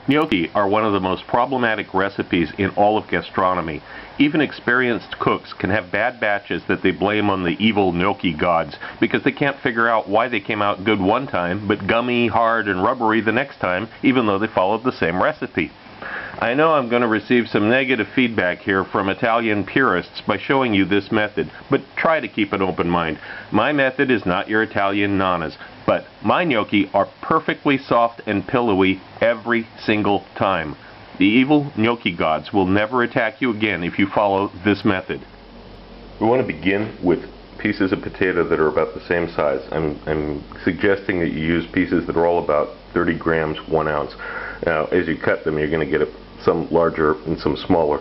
Gnocchi are one of the most problematic recipes in all of gastronomy. Even experienced cooks can have bad batches that they blame on the evil gnocchi gods because they can't figure out why they came out good one time but gummy, hard, and rubbery the next time, even though they followed the same recipe. I know I'm going to receive some negative feedback here from Italian purists by showing you this method, but try to keep an open mind. My method is not your Italian nonna's, but my gnocchi are perfectly soft and pillowy every single time. The evil gnocchi gods will never attack you again if you follow this method. We want to begin with pieces of potato that are about the same size. I'm suggesting that you use pieces that are all about 30 grams, 1 ounce. Now, as you cut them, you're going to get some larger and some smaller,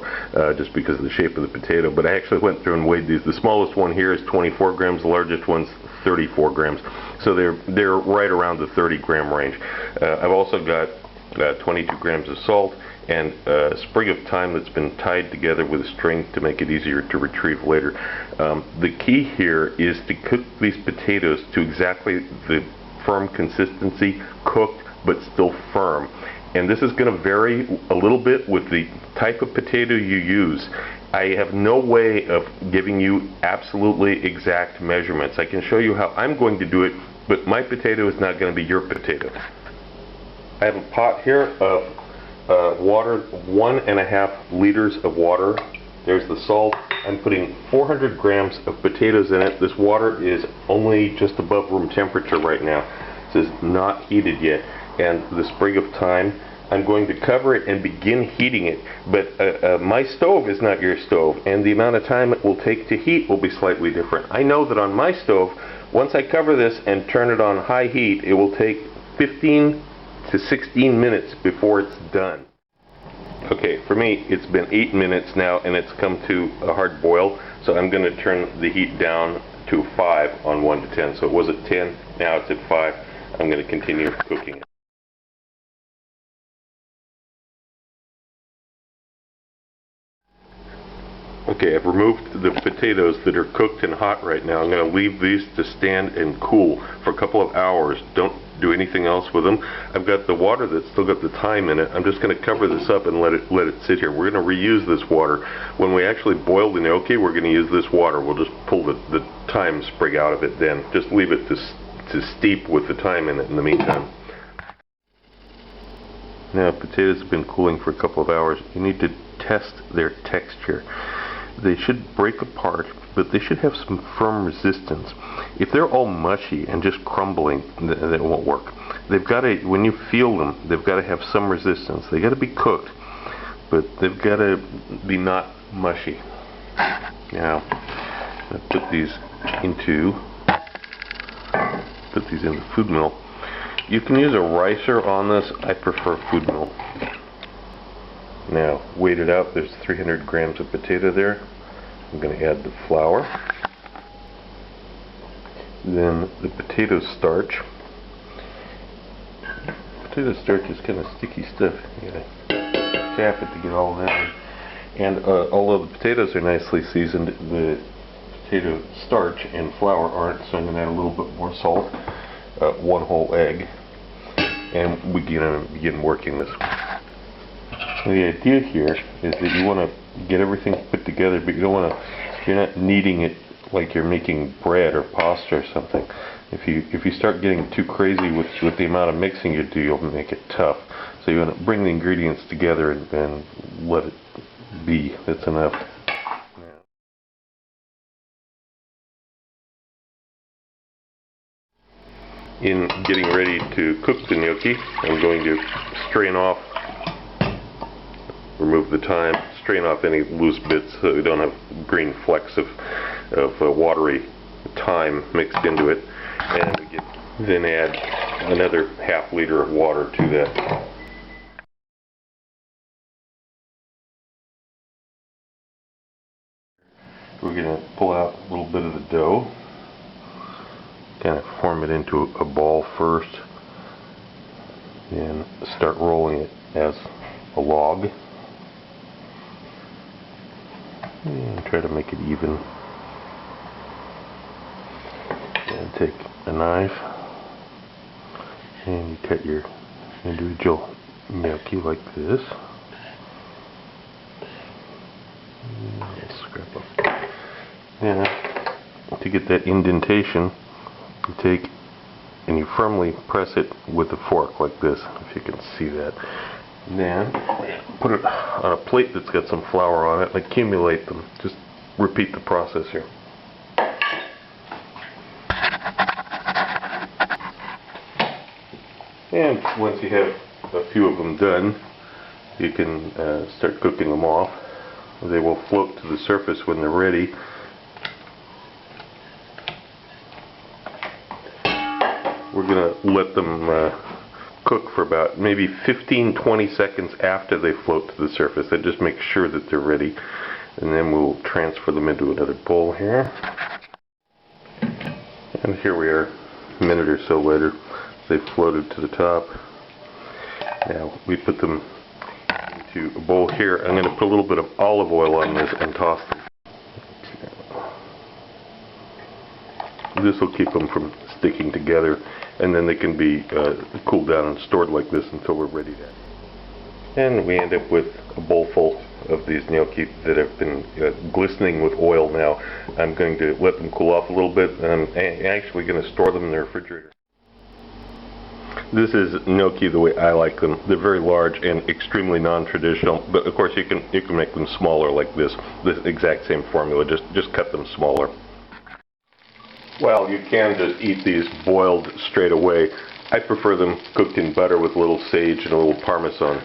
just because of the shape of the potato. But I actually went through and weighed these. The smallest one here is 24 grams. The largest one's 34 grams. So they're right around the 30 gram range. I've also got 22 grams of salt and a sprig of thyme that's been tied together with a string to make it easier to retrieve later. The key here is to cook these potatoes to exactly the firm consistency, cooked but still firm. And this is going to vary a little bit with the type of potato you use. I have no way of giving you absolutely exact measurements. I can show you how I'm going to do it, but my potato is not going to be your potato. I have a pot here of water, 1.5 liters of water. There's the salt. I'm putting 400 grams of potatoes in it. This water is only just above room temperature right now. This is not heated yet. And the sprig of thyme, I'm going to cover it and begin heating it. But my stove is not your stove, and the amount of time it will take to heat will be slightly different. I know that on my stove, once I cover this and turn it on high heat, it will take 15 to 16 minutes before it's done. Okay, for me, it's been 8 minutes now, and it's come to a hard boil, so I'm going to turn the heat down to 5 on 1 to 10. So it was at 10, now it's at 5. I'm going to continue cooking it. Okay, I've removed the potatoes that are cooked and hot right now. I'm going to leave these to stand and cool for a couple of hours. Don't do anything else with them. I've got the water that's still got the thyme in it. I'm just going to cover this up and let it sit here. We're going to reuse this water. When we actually boil the gnocchi, we're going to use this water. We'll just pull the thyme sprig out of it then. Just leave it to steep with the thyme in it in the meantime. Now, potatoes have been cooling for a couple of hours. You need to test their texture. They should break apart, but they should have some firm resistance. If they're all mushy and just crumbling, that won't work. They've got to, when you feel them, they've got to have some resistance. They've got to be cooked, but they've got to be not mushy. Now, I put these into the food mill. You can use a ricer on this. I prefer food mill. Now, weighed it out, there's 300 grams of potato there. I'm going to add the flour. Then the potato starch. Potato starch is kind of sticky stuff. You gotta tap it to get all that in. And although the potatoes are nicely seasoned, the potato starch and flour aren't, so I'm going to add a little bit more salt. 1 whole egg. And we begin working this. The idea here is that you want to get everything put together, but you don't want to. You're not kneading it like you're making bread or pasta or something. If you start getting too crazy with the amount of mixing you do, you'll make it tough. So you want to bring the ingredients together and let it be. That's enough. In getting ready to cook the gnocchi, I'm going to strain off. Remove the thyme, strain off any loose bits so we don't have green flecks of watery thyme mixed into it, and then add another ½ liter of water to that. We're going to pull out a little bit of the dough, kind of form it into a ball first, and start rolling it as a log. And try to make it even. And take a knife and you cut your individual gnocchi like this. Scrap up. And to get that indentation, you take and you firmly press it with a fork like this, if you can see that. Then put it on a plate that's got some flour on it and accumulate them. Just repeat the process here. And once you have a few of them done, you can start cooking them off. They will float to the surface when they're ready. We're going to let them cook for about maybe 15-20 seconds after they float to the surface. That just makes sure that they're ready. And then we'll transfer them into another bowl here. And here we are, a minute or so later. They floated to the top. Now we put them into a bowl here. I'm going to put a little bit of olive oil on this and toss them. This will keep them from sticking together, and then they can be cooled down and stored like this until we're ready to. And we end up with a bowl full of these gnocchi that have been glistening with oil now. I'm going to let them cool off a little bit, and I'm actually going to store them in the refrigerator. This is gnocchi the way I like them. They're very large and extremely non-traditional, but of course you can make them smaller like this. This exact same formula, just cut them smaller. Well, you can just eat these boiled straight away. I prefer them cooked in butter with a little sage and a little parmesan.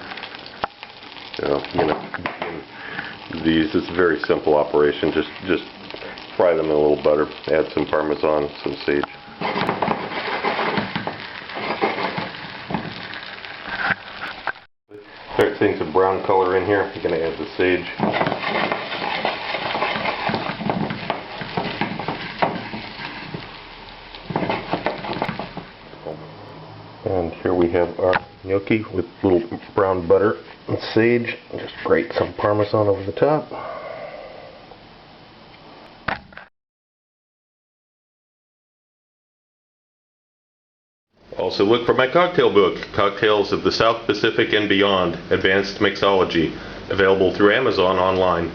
These, it's a very simple operation. Just fry them in a little butter, add some parmesan, some sage. Start seeing some brown color in here. You're going to add the sage. And here we have our gnocchi with a little brown butter and sage. Just grate some parmesan over the top. Also look for my cocktail book, Cocktails of the South Pacific and Beyond, Advanced Mixology, available through Amazon online.